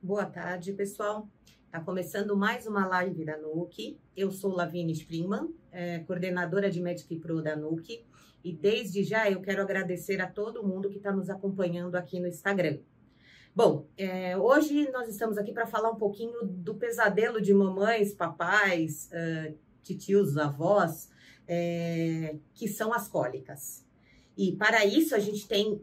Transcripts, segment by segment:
Boa tarde, pessoal. Está começando mais uma live da NUC. Eu sou Lavínia Springman, coordenadora de Medic Pro da NUC. E desde já eu quero agradecer a todo mundo que está nos acompanhando aqui no Instagram. Bom, hoje nós estamos aqui para falar um pouquinho do pesadelo de mamães, papais, titios, avós, que são as cólicas. E para isso a gente tem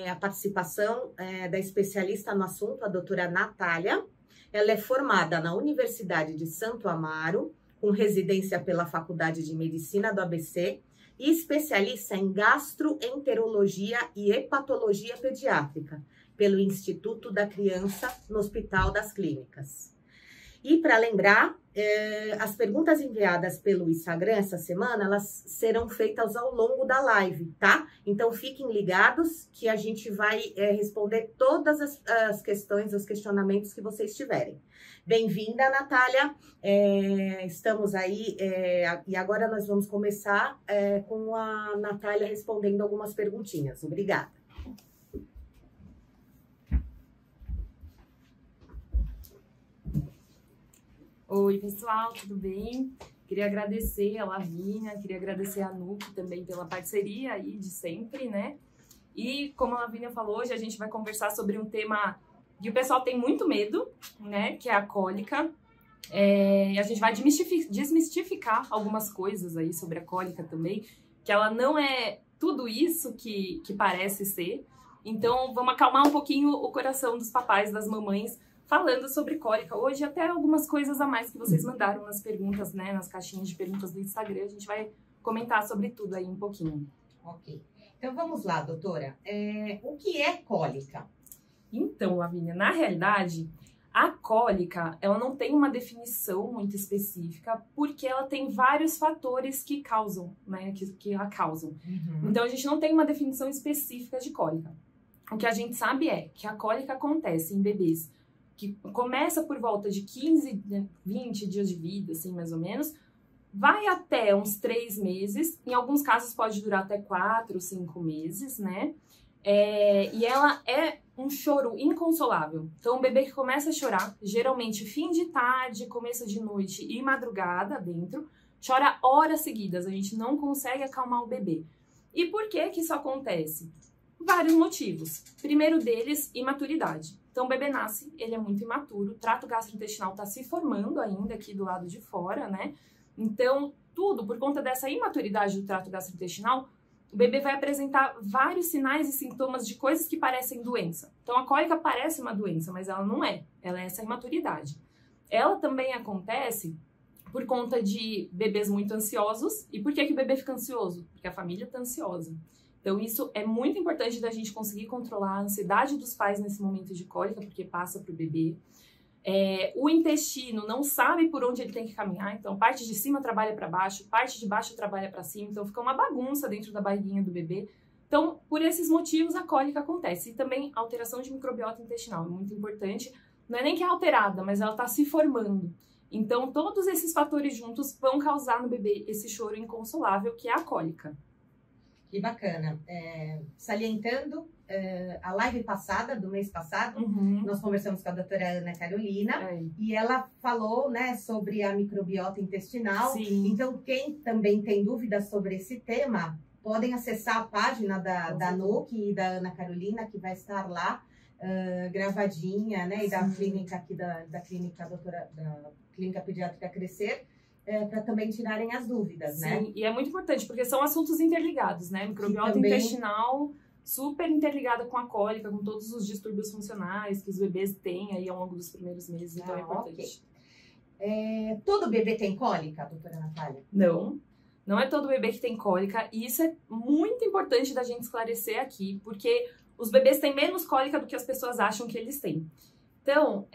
a participação da especialista no assunto, a doutora Natália. Ela é formada na Universidade de Santo Amaro, com residência pela Faculdade de Medicina do ABC e especialista em gastroenterologia e hepatologia pediátrica, pelo Instituto da Criança no Hospital das Clínicas. E para lembrar, as perguntas enviadas pelo Instagram essa semana, elas serão feitas ao longo da live, tá? Então fiquem ligados que a gente vai responder todas as questões, os questionamentos que vocês tiverem. Bem-vinda, Natália. Estamos aí e agora nós vamos começar com a Natália respondendo algumas perguntinhas. Obrigada. Oi, pessoal, tudo bem? Queria agradecer a Lavínia, queria agradecer a NUC também pela parceria aí de sempre, né? E como a Lavínia falou, hoje a gente vai conversar sobre um tema que o pessoal tem muito medo, né? Que é a cólica. E a gente vai desmistificar algumas coisas aí sobre a cólica também, que ela não é tudo isso que parece ser. Então, vamos acalmar um pouquinho o coração dos papais, das mamães, falando sobre cólica. Hoje até algumas coisas a mais que vocês mandaram nas perguntas, né, nas caixinhas de perguntas do Instagram, a gente vai comentar sobre tudo aí um pouquinho. Ok. Então vamos lá, doutora. O que é cólica? Então, Lavínia, na realidade, a cólica, ela não tem uma definição muito específica, porque ela tem vários fatores que causam, né, que a causam. Uhum. Então, a gente não tem uma definição específica de cólica. O que a gente sabe é que a cólica acontece em bebês que começa por volta de 15, 20 dias de vida, assim, mais ou menos, vai até uns 3 meses, em alguns casos pode durar até 4, 5 meses, né? E ela é um choro inconsolável. Então, o bebê que começa a chorar, geralmente fim de tarde, começo de noite e madrugada dentro, chora horas seguidas, a gente não consegue acalmar o bebê. E por que que isso acontece? Vários motivos. Primeiro deles, imaturidade. Então, o bebê nasce, ele é muito imaturo, o trato gastrointestinal está se formando ainda aqui do lado de fora, né? Então, tudo por conta dessa imaturidade do trato gastrointestinal, o bebê vai apresentar vários sinais e sintomas de coisas que parecem doença. Então, a cólica parece uma doença, mas ela não é. Ela é essa imaturidade. Ela também acontece por conta de bebês muito ansiosos. E por que que o bebê fica ansioso? Porque a família está ansiosa. Então, isso é muito importante da gente conseguir controlar a ansiedade dos pais nesse momento de cólica, porque passa para o bebê. O intestino não sabe por onde ele tem que caminhar, então parte de cima trabalha para baixo, parte de baixo trabalha para cima, então fica uma bagunça dentro da barriguinha do bebê. Então, por esses motivos, a cólica acontece. E também a alteração de microbiota intestinal é muito importante. Não é nem que é alterada, mas ela está se formando. Então, todos esses fatores juntos vão causar no bebê esse choro inconsolável, que é a cólica. Que bacana. Salientando, a live passada, do mês passado, nós conversamos com a doutora Ana Carolina e ela falou, né, sobre a microbiota intestinal. Sim. Então, quem também tem dúvidas sobre esse tema, podem acessar a página da NUC e da Ana Carolina, que vai estar lá gravadinha, né, e da clínica aqui, da clínica da Clínica Pediátrica Crescer, para também tirarem as dúvidas, né? Sim, e é muito importante, porque são assuntos interligados, né? Microbiota também intestinal super interligada com a cólica, com todos os distúrbios funcionais que os bebês têm aí ao longo dos primeiros meses, então é importante. Okay. Todo bebê tem cólica, doutora Natália? Não, não é todo bebê que tem cólica, e isso é muito importante da gente esclarecer aqui, porque os bebês têm menos cólica do que as pessoas acham que eles têm. Então,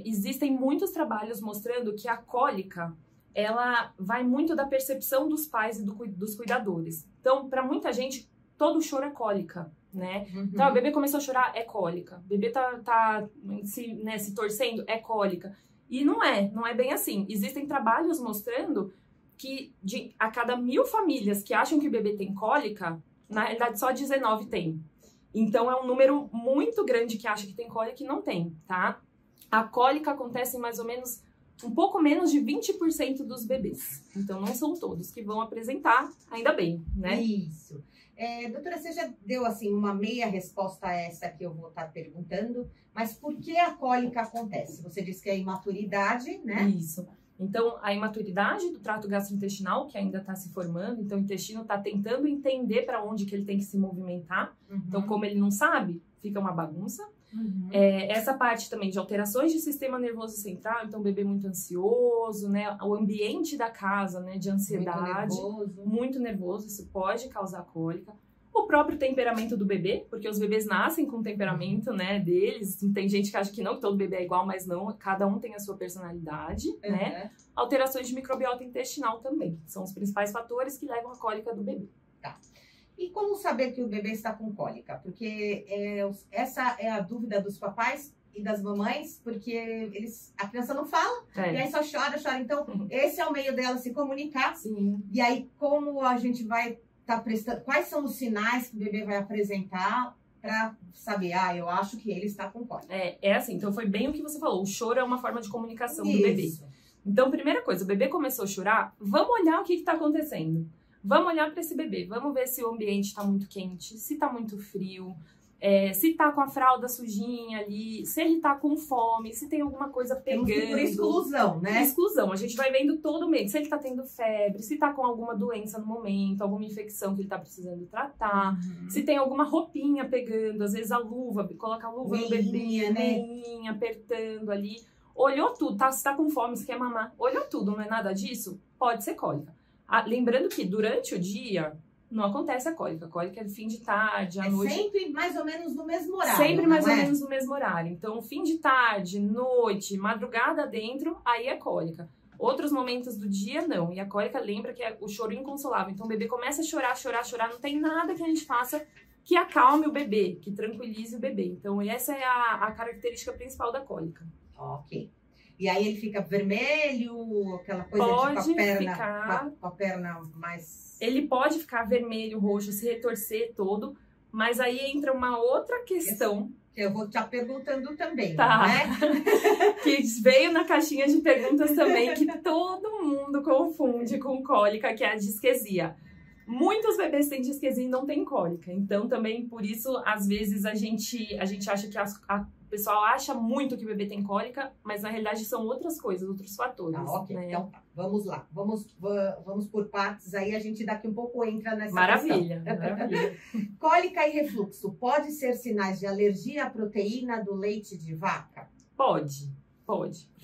existem muitos trabalhos mostrando que a cólica ela vai muito da percepção dos pais e dos cuidadores. Então, para muita gente, todo choro é cólica, né? Então, o bebê começou a chorar, é cólica. O bebê tá se torcendo, é cólica. E não é bem assim. Existem trabalhos mostrando que a cada 1000 famílias que acham que o bebê tem cólica, na realidade só 19 tem. Então, é um número muito grande que acha que tem cólica e não tem, tá? a cólica acontece em mais ou menos um pouco menos de 20% dos bebês. Então, não são todos que vão apresentar, ainda bem, né? Isso. Doutora, você já deu, assim, uma meia resposta a essa que eu vou estar perguntando, mas por que a cólica acontece? Você disse que é a imaturidade, né? Isso. Então, a imaturidade do trato gastrointestinal, que ainda está se formando, então o intestino está tentando entender para onde que ele tem que se movimentar. Uhum. Então, como ele não sabe, fica uma bagunça. Uhum. Essa parte também de alterações de sistema nervoso central, então o bebê muito ansioso, né? O ambiente da casa, né? De ansiedade, muito nervoso, isso pode causar cólica. O próprio temperamento do bebê, porque os bebês nascem com o temperamento, né, deles. Tem gente que acha que não, que todo bebê é igual, mas não, cada um tem a sua personalidade, né? Alterações de microbiota intestinal também, são os principais fatores que levam à cólica do bebê. Tá. E como saber que o bebê está com cólica? Porque essa é a dúvida dos papais e das mamães, porque a criança não fala, e aí só chora. Então, esse é o meio dela se comunicar. Sim. E aí, como a gente vai estar prestando... Quais são os sinais que o bebê vai apresentar para saber, eu acho que ele está com cólica? Assim, então foi bem o que você falou. O choro é uma forma de comunicação do bebê. Então, primeira coisa, o bebê começou a chorar, vamos olhar o que está acontecendo. Vamos olhar para esse bebê, vamos ver se o ambiente está muito quente, se está muito frio, se está com a fralda sujinha ali, se ele está com fome, se tem alguma coisa pegando. Por exclusão, né? Por exclusão, a gente vai vendo todo mês, se ele está tendo febre, se está com alguma doença no momento, alguma infecção que ele está precisando tratar, se tem alguma roupinha pegando, às vezes a luva, coloca a luva no bebê, meinha, apertando ali. Olhou tudo, se tá com fome, se quer mamar, olhou tudo, não é nada disso, pode ser cólica. Lembrando que durante o dia não acontece a cólica. A cólica é de fim de tarde, à noite. Sempre mais ou menos no mesmo horário. Sempre mais ou menos no mesmo horário. Então, fim de tarde, noite, madrugada dentro, aí é cólica. Outros momentos do dia, não. E a cólica lembra que é o choro inconsolável. Então, o bebê começa a chorar. Não tem nada que a gente faça que acalme o bebê, que tranquilize o bebê. Então, essa é a característica principal da cólica. Ok. E aí ele fica vermelho, aquela coisa pode com a perna mais... Ele pode ficar vermelho, roxo, se retorcer todo, mas aí entra uma outra questão. Que eu vou estar perguntando também, né? Que veio na caixinha de perguntas também, que todo mundo confunde com cólica, que é a disquesia. Muitos bebês têm disquesia e não têm cólica. Então, também, por isso, às vezes, a gente acha que o pessoal acha muito que o bebê tem cólica, mas na realidade são outras coisas, outros fatores. Ok, né? Então tá, vamos lá. Vamos por partes, aí a gente daqui um pouco entra nessa Maravilha. Cólica e refluxo, pode ser sinais de alergia à proteína do leite de vaca? Pode.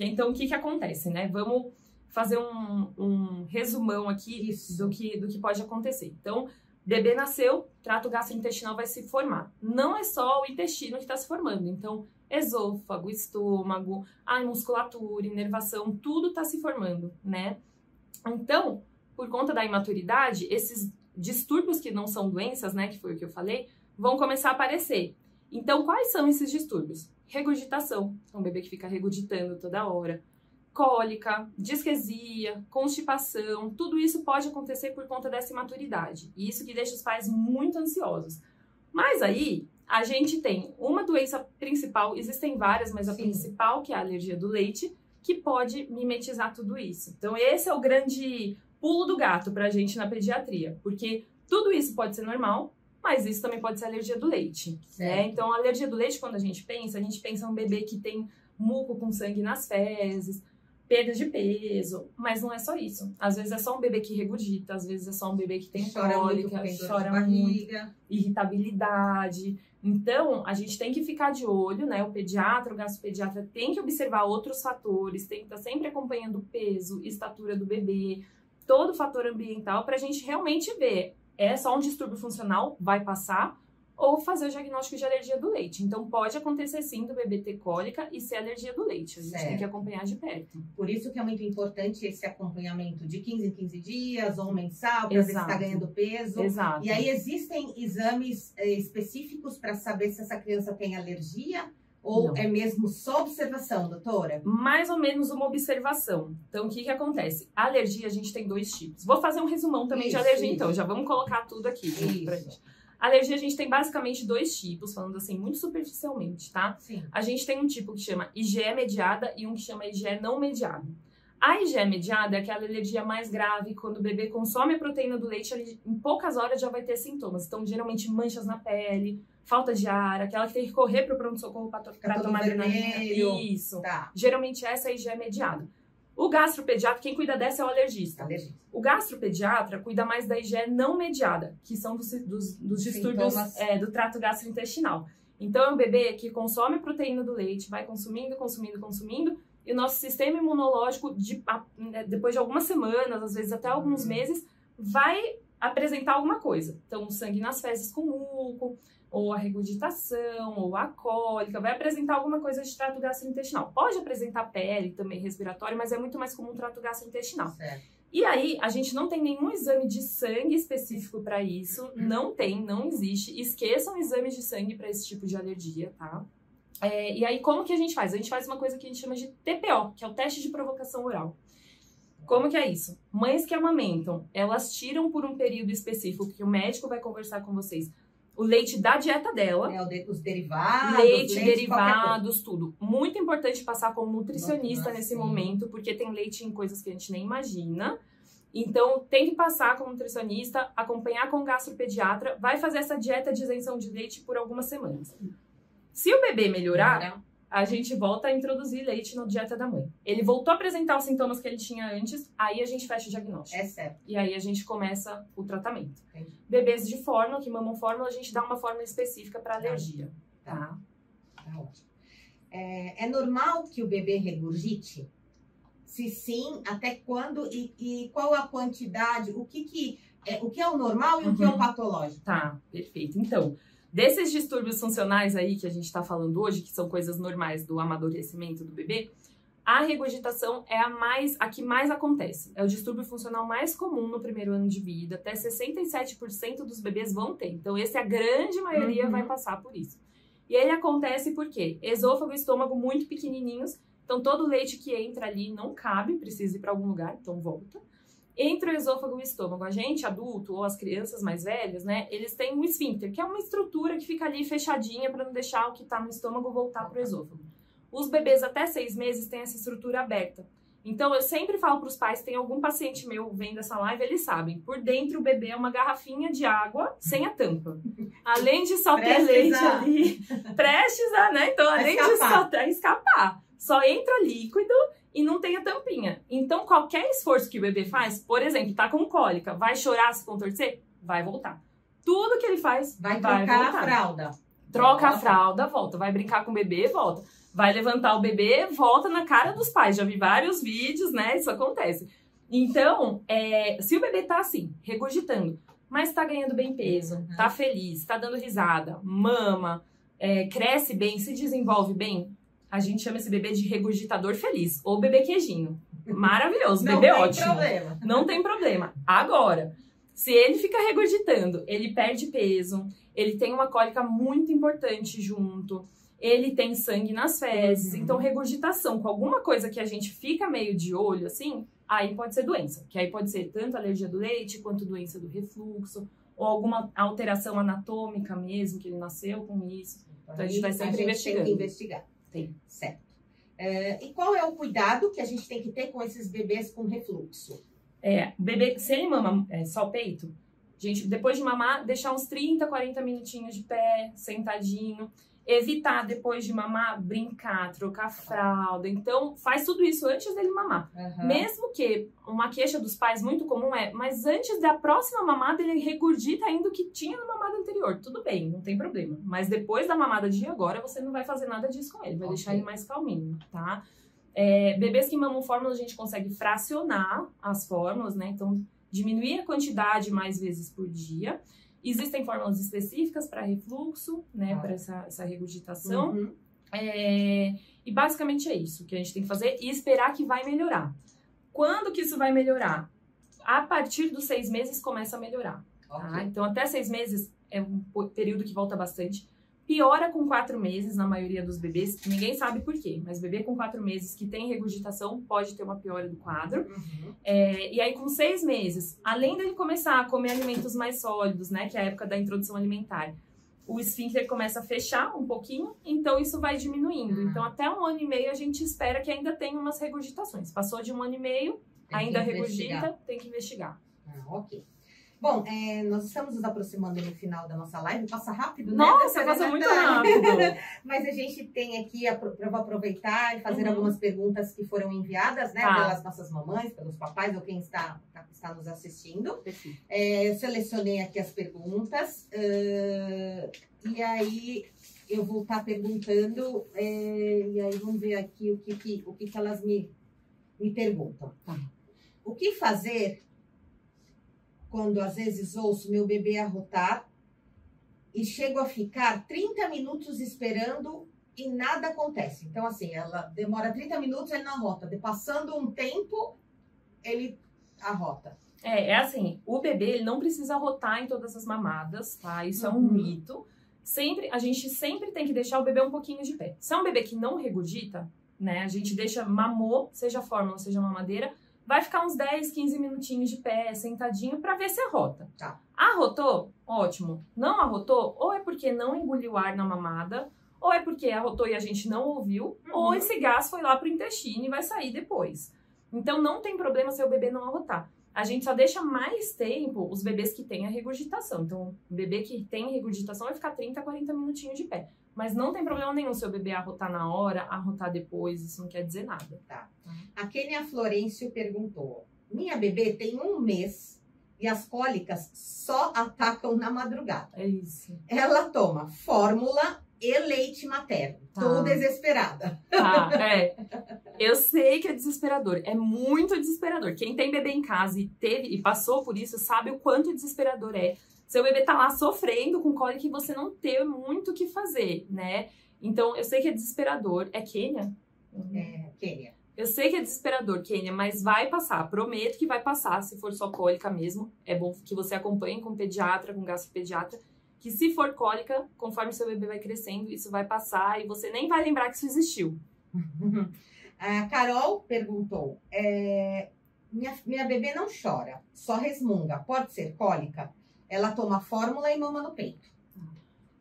Então, o que acontece, né? Vamos fazer um resumão aqui do que pode acontecer. Então, bebê nasceu, trato gastrointestinal vai se formar. Não é só o intestino que está se formando. Então, esôfago, estômago, musculatura, inervação, tudo está se formando, né? Então, por conta da imaturidade, esses distúrbios que não são doenças, né, que foi o que eu falei, vão começar a aparecer. Então, quais são esses distúrbios? Regurgitação, um bebê que fica regurgitando toda hora. Cólica, disquesia, constipação, tudo isso pode acontecer por conta dessa imaturidade. E isso que deixa os pais muito ansiosos. Mas aí, a gente tem uma doença principal, existem várias, mas a principal, que é a alergia do leite, que pode mimetizar tudo isso. Então, esse é o grande pulo do gato pra gente na pediatria, porque tudo isso pode ser normal, mas isso também pode ser alergia do leite, né? Então, a alergia do leite, quando a gente pensa um bebê que tem muco com sangue nas fezes, perda de peso, mas não é só isso. Às vezes é só um bebê que regurgita, às vezes é só um bebê que tem cólica, chora muito, irritabilidade. Então, a gente tem que ficar de olho, né? O pediatra, o gastropediatra tem que observar outros fatores, tem que estar sempre acompanhando o peso, estatura do bebê, todo o fator ambiental para a gente realmente ver, é só um distúrbio funcional, vai passar, ou fazer o diagnóstico de alergia do leite. Então, pode acontecer sim do bebê ter cólica e ser alergia do leite. A gente tem que acompanhar de perto. Por isso que é muito importante esse acompanhamento de 15 em 15 dias, ou mensal, para ver se está ganhando peso. Exato. E aí, existem exames específicos para saber se essa criança tem alergia? Ou não. É mesmo só observação, doutora? Mais ou menos uma observação. Então, o que acontece? A alergia, a gente tem 2 tipos. Vou fazer um resumão também de alergia, então. Já vamos colocar tudo aqui pra gente. Alergia a gente tem basicamente 2 tipos, falando assim, muito superficialmente, tá? Sim. A gente tem um tipo que chama IgE mediada e um que chama IgE não mediada. A IgE mediada é aquela alergia mais grave, quando o bebê consome a proteína do leite, ele, em poucas horas já vai ter sintomas. Então, geralmente, manchas na pele, falta de ar, aquela que tem que correr para o pronto-socorro para tomar adrenalina. Isso. Tá. Geralmente, essa é a IgE mediada. O gastropediatra, quem cuida dessa é o alergista. O gastropediatra cuida mais da IgE não mediada, que são dos distúrbios do trato gastrointestinal. Então, é um bebê que consome a proteína do leite, vai consumindo, e o nosso sistema imunológico, depois de algumas semanas, às vezes até alguns meses, vai apresentar alguma coisa. Então, sangue nas fezes com muco, ou a regurgitação, ou a cólica, vai apresentar alguma coisa de trato gastrointestinal. Pode apresentar pele também respiratória, mas é muito mais comum trato gastrointestinal. Certo. E aí, a gente não tem nenhum exame de sangue específico para isso, não existe. Esqueçam exames de sangue para esse tipo de alergia, tá? E aí, como que a gente faz? A gente faz uma coisa que a gente chama de TPO, que é o teste de provocação oral. Como que é isso? Mães que amamentam, elas tiram por um período específico, que o médico vai conversar com vocês, o leite da dieta dela. Os derivados. Leite, derivados, tudo. Muito importante passar com um nutricionista nesse momento, porque tem leite em coisas que a gente nem imagina. Então, tem que passar com um nutricionista, acompanhar com o gastropediatra, vai fazer essa dieta de isenção de leite por algumas semanas. Se o bebê melhorar, a gente volta a introduzir leite na dieta da mãe. Ele voltou a apresentar os sintomas que ele tinha antes, aí a gente fecha o diagnóstico. É certo. E aí a gente começa o tratamento. Entendi. Bebês de fórmula, que mamam fórmula, a gente dá uma fórmula específica para alergia. Tá? Tá ótimo. É normal que o bebê regurgite? Se sim, até quando e qual a quantidade? O que é o normal e o que é o patológico? Tá, perfeito. Então, desses distúrbios funcionais aí que a gente está falando hoje, que são coisas normais do amadurecimento do bebê, a regurgitação é a que mais acontece. É o distúrbio funcional mais comum no primeiro ano de vida. Até 67% dos bebês vão ter. Então, esse, a grande maioria vai passar por isso. E ele acontece porque esôfago e estômago muito pequenininhos. Então, todo leite que entra ali não cabe, precisa ir para algum lugar, então volta. Entre o esôfago e o estômago, a gente, adulto, ou as crianças mais velhas, né, eles têm um esfíncter, que é uma estrutura que fica ali fechadinha para não deixar o que está no estômago voltar para o esôfago. Os bebês até 6 meses têm essa estrutura aberta. Então, eu sempre falo para os pais, tem algum paciente meu vendo essa live, eles sabem, por dentro o bebê é uma garrafinha de água sem a tampa. Além de só ter leite ali, prestes a, né, então além de só escapar, só entra líquido e não tem a tampinha. Então, qualquer esforço que o bebê faz, por exemplo, tá com cólica, vai chorar, se contorcer, vai voltar. Tudo que ele faz, vai trocar voltar. A fralda. Troca a fralda, volta. Vai brincar com o bebê, volta. Vai levantar o bebê, volta na cara dos pais. Já vi vários vídeos, né? Isso acontece. Então, se o bebê tá assim, regurgitando, mas tá ganhando bem peso, tá feliz, tá dando risada, mama, cresce bem, se desenvolve bem, a gente chama esse bebê de regurgitador feliz, ou bebê queijinho. Maravilhoso, bebê ótimo. Não tem problema. Não tem problema. Agora, se ele fica regurgitando, ele perde peso, ele tem uma cólica muito importante junto, ele tem sangue nas fezes, então regurgitação com alguma coisa que a gente fica meio de olho, assim, aí pode ser doença. Que aí pode ser tanto alergia do leite, quanto doença do refluxo, ou alguma alteração anatômica mesmo, que ele nasceu com isso. Então a gente vai sempre investigando. Tem que investigar. Tem. Certo. E qual é o cuidado que a gente tem que ter com esses bebês com refluxo? Bebê, se ele mama só peito, gente, depois de mamar, deixar uns 30, 40 minutinhos de pé, sentadinho. Evitar, depois de mamar, brincar, trocar fralda. Então, faz tudo isso antes dele mamar. Mesmo que uma queixa dos pais muito comum mas antes da próxima mamada, ele regurgita ainda o que tinha na mamada anterior. Tudo bem, não tem problema. Mas depois da mamada de agora, você não vai fazer nada disso com ele. Vai deixar ele mais calminho, tá? Bebês que mamam fórmula, a gente consegue fracionar as fórmulas, né? Então, diminuir a quantidade mais vezes por dia. Existem fórmulas específicas para refluxo, né, para essa regurgitação. E basicamente é isso que a gente tem que fazer e esperar que vai melhorar. Quando que isso vai melhorar? A partir dos 6 meses começa a melhorar. Tá? Então, até 6 meses é um período que volta bastante. piora com 4 meses na maioria dos bebês. Ninguém sabe por quê, mas bebê com 4 meses que tem regurgitação pode ter uma piora do quadro. E aí com 6 meses, além dele começar a comer alimentos mais sólidos, né, que é a época da introdução alimentar, o esfíncter começa a fechar um pouquinho, então isso vai diminuindo. Então até 1 ano e meio a gente espera que ainda tenha umas regurgitações. Passou de 1 ano e meio, ainda regurgita, tem que investigar. Ok. Bom, nós estamos nos aproximando no final da nossa live. Passa rápido, né? Nossa, passa muito rápido. Mas a gente tem aqui, eu vou aproveitar e fazer algumas perguntas que foram enviadas, né? Pelas nossas mamães, pelos papais ou quem está nos assistindo. Eu selecionei aqui as perguntas. E aí eu vou estar perguntando. E aí vamos ver aqui o que elas me perguntam. O que fazer quando às vezes ouço meu bebê arrotar e chego a ficar 30 minutos esperando e nada acontece? Então, assim, ela demora 30 minutos, ele não arrota. Passando um tempo, ele arrota. Assim, o bebê ele não precisa arrotar em todas as mamadas, tá? Isso é um mito. A gente sempre tem que deixar o bebê um pouquinho de pé. Se é um bebê que não regurgita, né? A gente mamou, seja fórmula, seja mamadeira, vai ficar uns 10, 15 minutinhos de pé, sentadinho, pra ver se arrota. Arrotou? Ótimo. Não arrotou? Ou é porque não engoliu ar na mamada, ou é porque arrotou e a gente não ouviu, ou esse gás foi lá pro intestino e vai sair depois. Então não tem problema se o bebê não arrotar. A gente só deixa mais tempo os bebês que têm a regurgitação. Então, o bebê que tem regurgitação vai ficar 30, 40 minutinhos de pé. Mas não tem problema nenhum se o bebê arrotar na hora, arrotar depois, isso não quer dizer nada. A Kênia Florencio perguntou: minha bebê tem 1 mês e as cólicas só atacam na madrugada. É isso. Ela toma fórmula e leite materno. Tô desesperada. Eu sei que é desesperador. É muito desesperador. Quem tem bebê em casa e passou por isso sabe o quanto desesperador é. Seu bebê tá lá sofrendo com cólica e você não ter muito o que fazer, né? Então, eu sei que é desesperador. É Kênia? Kênia. Eu sei que é desesperador, Kênia, mas vai passar. Prometo que vai passar, se for só cólica mesmo. É bom que você acompanhe com pediatra, com gastropediatra, que se for cólica, conforme seu bebê vai crescendo, isso vai passar e você nem vai lembrar que isso existiu. A Carol perguntou: minha bebê não chora, só resmunga. Pode ser cólica? Ela toma fórmula e mama no peito.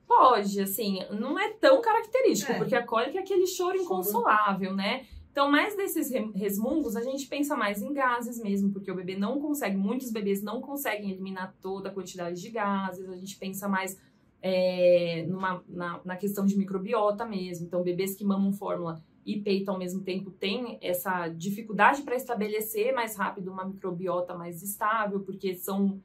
Pode, assim, não é tão característico, porque a cólica é aquele choro inconsolável, né? Então, mais desses resmungos, a gente pensa mais em gases mesmo, porque o bebê não consegue, muitos bebês não conseguem eliminar toda a quantidade de gases, a gente pensa mais na questão de microbiota mesmo. Então, bebês que mamam fórmula e peito ao mesmo tempo têm essa dificuldade para estabelecer mais rápido uma microbiota mais estável, porque são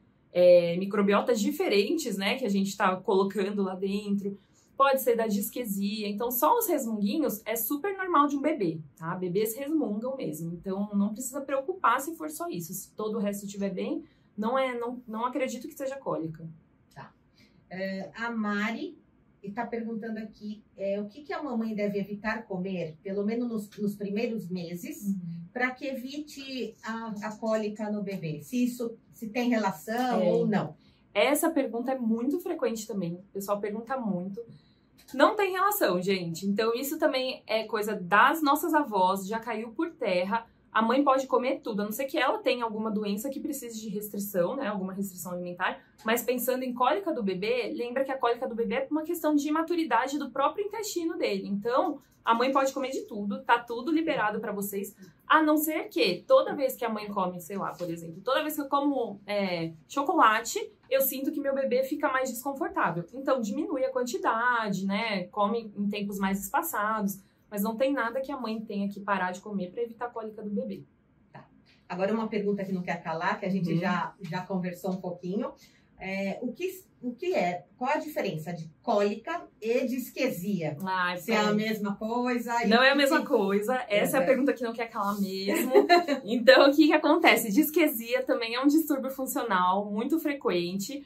microbiotas diferentes, né, que a gente está colocando lá dentro. Pode ser da disquesia. Então, só os resmunguinhos é super normal de um bebê, tá? Bebês resmungam mesmo. Então, não precisa preocupar se for só isso. Se todo o resto estiver bem, não acredito que seja cólica. Tá. A Mari está perguntando aqui o que a mamãe deve evitar comer, pelo menos nos primeiros meses, para que evite a cólica no bebê. Se tem relação ou não. Essa pergunta é muito frequente também. O pessoal pergunta muito. Não tem relação, gente. Então, isso também é coisa das nossas avós, já caiu por terra. A mãe pode comer tudo, a não ser que ela tenha alguma doença que precise de restrição, né? Alguma restrição alimentar. Mas pensando em cólica do bebê, lembra que a cólica do bebê é uma questão de imaturidade do próprio intestino dele. Então, a mãe pode comer de tudo, tá tudo liberado pra vocês. A não ser que toda vez que a mãe come, sei lá, por exemplo, toda vez que eu como chocolate, eu sinto que meu bebê fica mais desconfortável. Então, diminui a quantidade, né? Come em tempos mais espaçados. Mas não tem nada que a mãe tenha que parar de comer para evitar a cólica do bebê. Tá. Agora, uma pergunta que não quer calar, que a gente já conversou um pouquinho. Qual a diferença de cólica e disquesia? Se é a mesma coisa? Não é a mesma coisa. Essa é a pergunta que não quer calar mesmo. Então, o que acontece? Disquesia também é um distúrbio funcional muito frequente.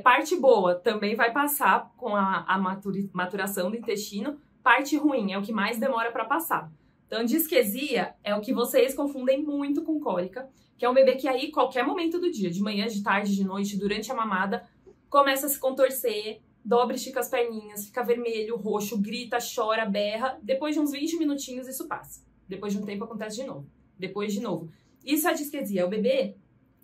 Parte boa também vai passar com a maturação do intestino. Parte ruim é o que mais demora para passar. Então, disquesia é o que vocês confundem muito com cólica, que é um bebê que aí, qualquer momento do dia, de manhã, de tarde, de noite, durante a mamada, começa a se contorcer, dobra, estica as perninhas, fica vermelho, roxo, grita, chora, berra. Depois de uns 20 minutinhos isso passa. Depois de um tempo acontece de novo. Depois de novo. Isso é a disquesia, é o bebê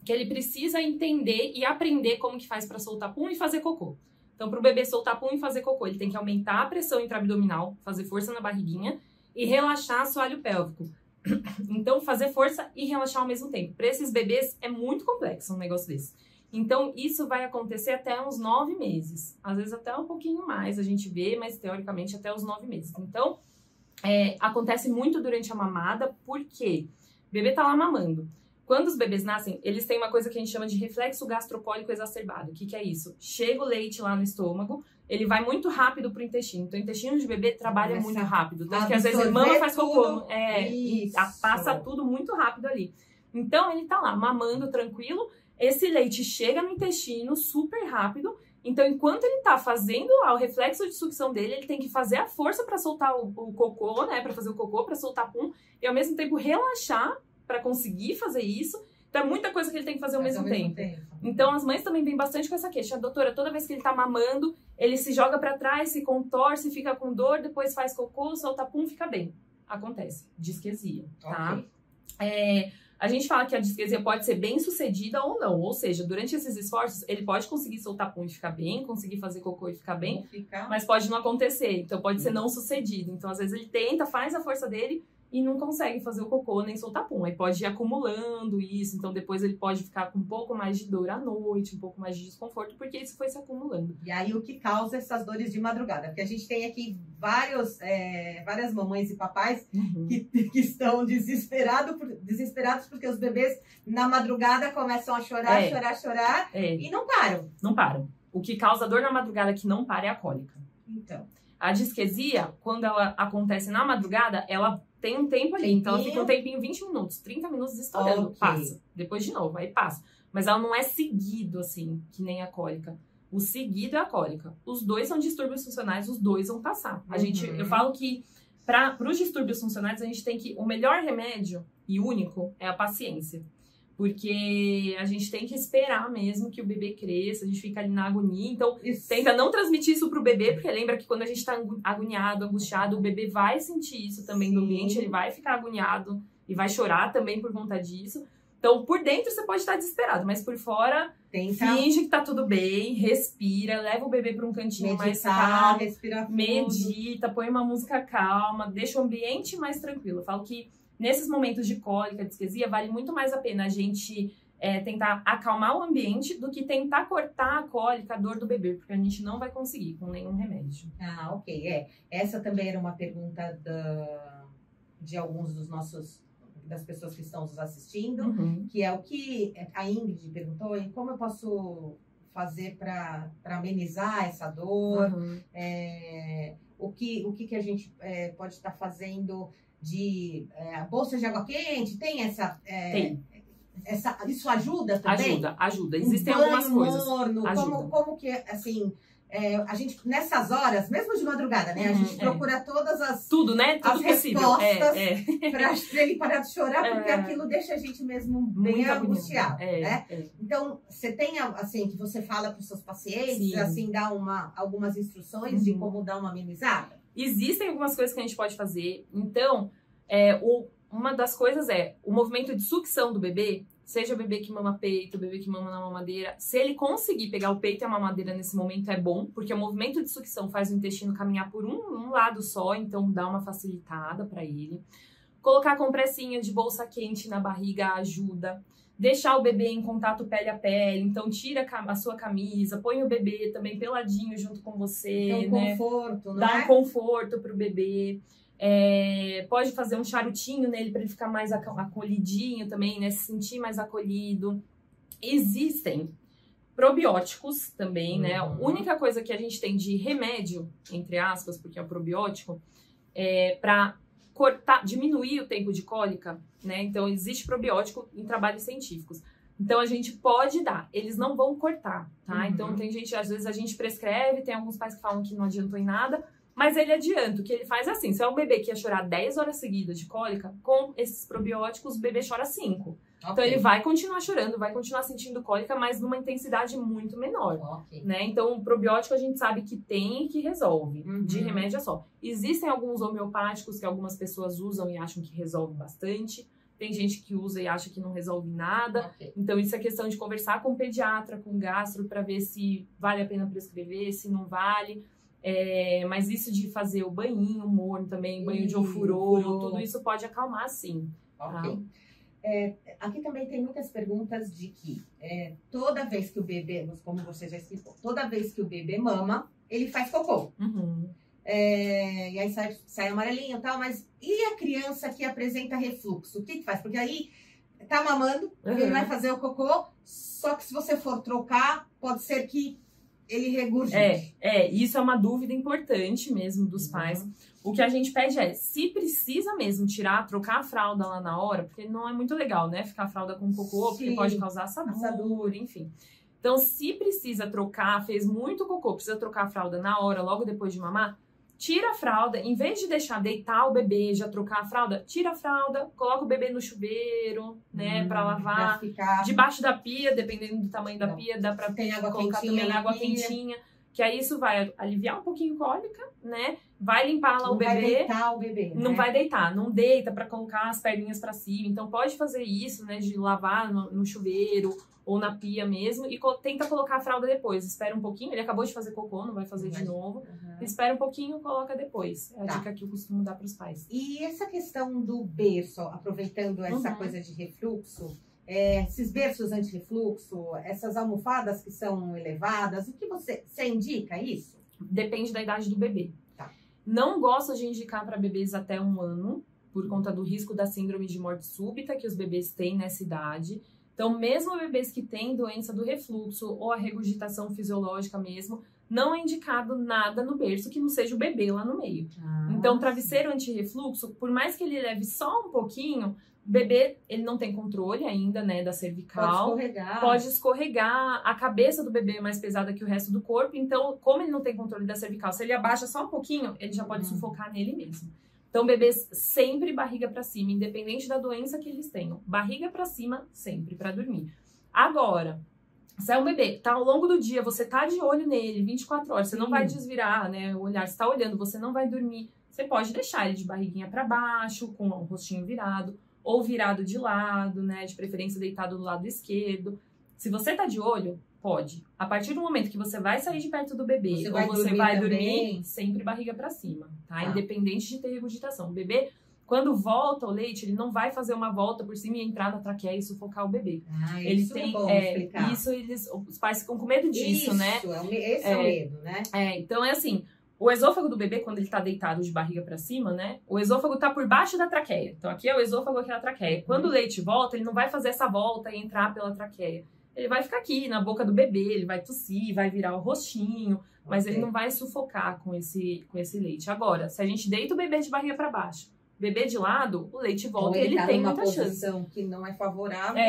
que ele precisa entender e aprender como que faz para soltar pum e fazer cocô. Então, para o bebê soltar pum e fazer cocô, ele tem que aumentar a pressão intraabdominal, fazer força na barriguinha e relaxar o assoalho pélvico. Então, fazer força e relaxar ao mesmo tempo. Para esses bebês é muito complexo um negócio desse. Então, isso vai acontecer até uns 9 meses. Às vezes até um pouquinho mais a gente vê, mas teoricamente até os 9 meses. Então, acontece muito durante a mamada, porque o bebê tá lá mamando. Quando os bebês nascem, eles têm uma coisa que a gente chama de reflexo gastrocólico exacerbado. O que é isso? Chega o leite lá no estômago, ele vai muito rápido pro intestino. Então, o intestino de bebê trabalha muito rápido. Tanto que às vezes ele mama, faz cocô. Passa tudo muito rápido ali. Então, ele tá lá mamando tranquilo. Esse leite chega no intestino super rápido. Então, enquanto ele tá fazendo lá o reflexo de sucção dele, ele tem que fazer a força para soltar o cocô, né? Para fazer o cocô, para soltar pum. E ao mesmo tempo relaxar para conseguir fazer isso. Então, é muita coisa que ele tem que fazer ao mesmo tempo. Então, as mães também vêm bastante com essa queixa. Doutora, toda vez que ele tá mamando, ele se joga para trás, se contorce, fica com dor, depois faz cocô, solta pum, fica bem. Acontece. Disquesia, tá? A gente fala que a disquesia pode ser bem sucedida ou não. Ou seja, durante esses esforços, ele pode conseguir soltar pum e ficar bem, conseguir fazer cocô e ficar bem, mas pode não acontecer. Então, pode ser não sucedido. Então, às vezes, ele tenta, faz a força dele e não consegue fazer o cocô nem soltar pum. Aí pode ir acumulando isso, então depois ele pode ficar com um pouco mais de dor à noite, um pouco mais de desconforto, porque isso foi se acumulando. E aí o que causa essas dores de madrugada? Porque a gente tem aqui várias mamães e papais que estão desesperados porque os bebês na madrugada começam a chorar e não param. Não param. O que causa dor na madrugada que não para é a cólica. Então. A disquesia, quando ela acontece na madrugada, ela tem um tempo ali. Então, ela fica um tempinho, 20 minutos, 30 minutos estourando. Passa. Depois de novo, aí passa. Mas ela não é seguido, assim, que nem a cólica. O seguido é a cólica. Os dois são distúrbios funcionais, os dois vão passar. Eu falo que, para os distúrbios funcionais, a gente tem que... O melhor remédio, e único, é a paciência. Porque a gente tem que esperar mesmo que o bebê cresça, a gente fica ali na agonia. Então, tenta não transmitir isso pro bebê, porque lembra que quando a gente tá agoniado, angustiado, o bebê vai sentir isso também no ambiente, ele vai ficar agoniado e vai chorar também por conta disso. Então, por dentro você pode estar desesperado, mas por fora, finge que tá tudo bem, respira, leva o bebê para um cantinho mais calmo, medita, põe uma música calma, deixa o ambiente mais tranquilo. Eu falo que nesses momentos de cólica, disquesia, vale muito mais a pena a gente tentar acalmar o ambiente do que tentar cortar a cólica, a dor do bebê, porque a gente não vai conseguir com nenhum remédio. Ah, ok. Essa também era uma pergunta de alguns das pessoas que estão nos assistindo, que é o que a Ingrid perguntou, e como eu posso fazer para amenizar essa dor, o que a gente pode estar fazendo de bolsa de água quente, tem essa... Tem. Isso ajuda também? Ajuda. Existem algumas coisas. Morno, como que, assim, a gente, nessas horas, mesmo de madrugada, né? A gente procura todas as... Tudo, né? Tudo as respostas para ele parar de chorar, porque aquilo deixa a gente mesmo bem angustiado, né? Então, você tem, assim, que você fala para os seus pacientes, assim, dá algumas instruções de como dar uma amenizada? Existem algumas coisas que a gente pode fazer. Então, uma das coisas é o movimento de sucção do bebê, seja o bebê que mama peito, o bebê que mama na mamadeira. Se ele conseguir pegar o peito e a mamadeira nesse momento, é bom, porque o movimento de sucção faz o intestino caminhar por um lado só, então dá uma facilitada para ele. Colocar compressinha de bolsa quente na barriga ajuda. Deixar o bebê em contato pele a pele, então tira a sua camisa, põe o bebê também peladinho junto com você, né? Conforto, Dá um conforto pro bebê. Pode fazer um charutinho nele para ele ficar mais acolhidinho também, né? Se sentir mais acolhido. Existem probióticos também, né? A única coisa que a gente tem de remédio, entre aspas, porque é o probiótico, para diminuir o tempo de cólica, né? Então, existe probiótico em trabalhos científicos. Então, a gente pode dar. Eles não vão cortar, tá? Então, tem gente, às vezes a gente prescreve, tem alguns pais que falam que não adiantou em nada, mas ele adianta. O que ele faz é assim, se é um bebê que ia chorar 10 horas seguidas de cólica, com esses probióticos, o bebê chora 5. Então ele vai continuar chorando, vai continuar sentindo cólica, mas numa intensidade muito menor, né? Então o probiótico a gente sabe que tem e que resolve, de remédio é só. Existem alguns homeopáticos que algumas pessoas usam e acham que resolve bastante. Tem gente que usa e acha que não resolve nada. Então isso é questão de conversar com o pediatra, com o gastro, para ver se vale a pena prescrever, se não vale. Mas isso de fazer o banhinho morno também, banho de ofurô, tudo isso pode acalmar sim. Tá? Aqui também tem muitas perguntas de que toda vez que o bebê, como você já explicou, toda vez que o bebê mama, ele faz cocô. E aí sai amarelinho e tal, mas e a criança que apresenta refluxo? O que faz? Porque aí tá mamando, ele vai fazer o cocô, só que se você for trocar, pode ser que ele regurgite. Isso é uma dúvida importante mesmo dos pais. O que a gente pede se precisa mesmo trocar a fralda lá na hora, porque não é muito legal, né? Ficar a fralda com cocô, porque pode causar assadura, enfim. Então, se precisa trocar, fez muito cocô, precisa trocar a fralda na hora, logo depois de mamar, tira a fralda, em vez de deixar deitar o bebê, já trocar a fralda, tira a fralda, coloca o bebê no chuveiro, né, pra lavar, debaixo da pia, dependendo do tamanho da pia, dá pra colocar também água quentinha, que aí isso vai aliviar um pouquinho a cólica, né, vai limpar lá o bebê. Não vai deitar o bebê, Não vai deitar, não deita pra colocar as perninhas pra cima, então pode fazer isso, né, de lavar no chuveiro, ou na pia mesmo, e tenta colocar a fralda depois. Espera um pouquinho, ele acabou de fazer cocô, não vai fazer de novo. Espera um pouquinho, coloca depois. É a dica que eu costumo dar para os pais. E essa questão do berço, aproveitando essa coisa de refluxo, esses berços anti-refluxo, essas almofadas que são elevadas, o que você indica isso? Depende da idade do bebê. Não gosto de indicar para bebês até 1 ano, por conta do risco da síndrome de morte súbita que os bebês têm nessa idade. Então, mesmo bebês que têm doença do refluxo ou a regurgitação fisiológica mesmo, não é indicado nada no berço que não seja o bebê lá no meio. Então, travesseiro anti-refluxo, por mais que ele leve só um pouquinho, o bebê, ele não tem controle ainda, né, da cervical. Pode escorregar. A cabeça do bebê é mais pesada que o resto do corpo. Então, como ele não tem controle da cervical, se ele abaixa só um pouquinho, ele já pode sufocar nele mesmo. Então, bebês sempre barriga pra cima, independente da doença que eles tenham. Barriga pra cima, sempre, pra dormir. Agora, se é um bebê, tá ao longo do dia, você tá de olho nele, 24 horas, você não vai desvirar, né, o olhar, você tá olhando, você não vai dormir, você pode deixar ele de barriguinha pra baixo, com o rostinho virado, ou virado de lado, né, de preferência deitado do lado esquerdo. Se você tá de olho, pode. A partir do momento que você vai sair de perto do bebê ou você vai dormir, sempre barriga pra cima, tá? Independente de ter regurgitação. O bebê, quando volta o leite, ele não vai fazer uma volta por cima e entrar na traqueia e sufocar o bebê. Ele isso tem, é bom explicar. Os pais ficam com medo disso, né? Esse é o medo, né? Então é assim, o esôfago do bebê, quando ele tá deitado de barriga pra cima, né? O esôfago tá por baixo da traqueia. Então aqui é o esôfago, aqui é a traqueia. Quando o leite volta, ele não vai fazer essa volta e entrar pela traqueia. Ele vai ficar aqui, na boca do bebê, ele vai tossir, vai virar o rostinho, mas ele não vai sufocar com esse leite. Agora, se a gente deita o bebê de barriga para baixo, bebê de lado, o leite volta e ele tem muita chance. Que não é favorável.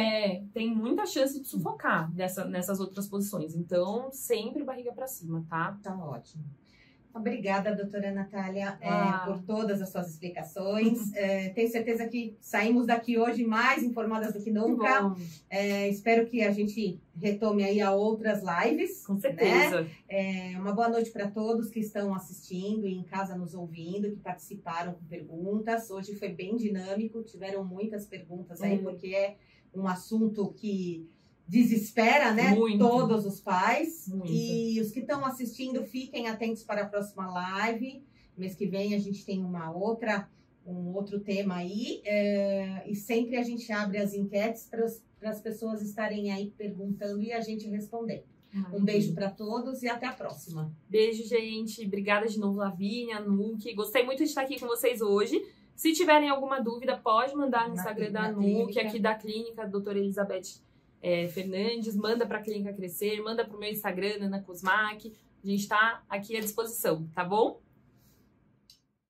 Tem muita chance de sufocar nessas outras posições. Então, sempre barriga para cima, tá? Tá ótimo. Obrigada, doutora Natália, por todas as suas explicações. Tenho certeza que saímos daqui hoje mais informadas do que nunca. Espero que a gente retome aí a outras lives. Com certeza. Né? Uma boa noite para todos que estão assistindo e em casa nos ouvindo, que participaram com perguntas. Hoje foi bem dinâmico, tiveram muitas perguntas aí, porque é um assunto que desespera, né? Muito. Todos os pais. Muito. E os que estão assistindo, fiquem atentos para a próxima live. Mês que vem a gente tem um outro tema aí. E sempre a gente abre as enquetes para as pessoas estarem aí perguntando e a gente respondendo. Um beijo para todos e até a próxima. Beijo, gente. Obrigada de novo, Lavínia, Nuke. Gostei muito de estar aqui com vocês hoje. Se tiverem alguma dúvida, pode mandar no Instagram da Nuke, aqui da clínica, doutora Elizabeth Fernandes, manda para a Clínica Crescer, manda para o meu Instagram, Ana Cosmac. A gente está aqui à disposição, tá bom?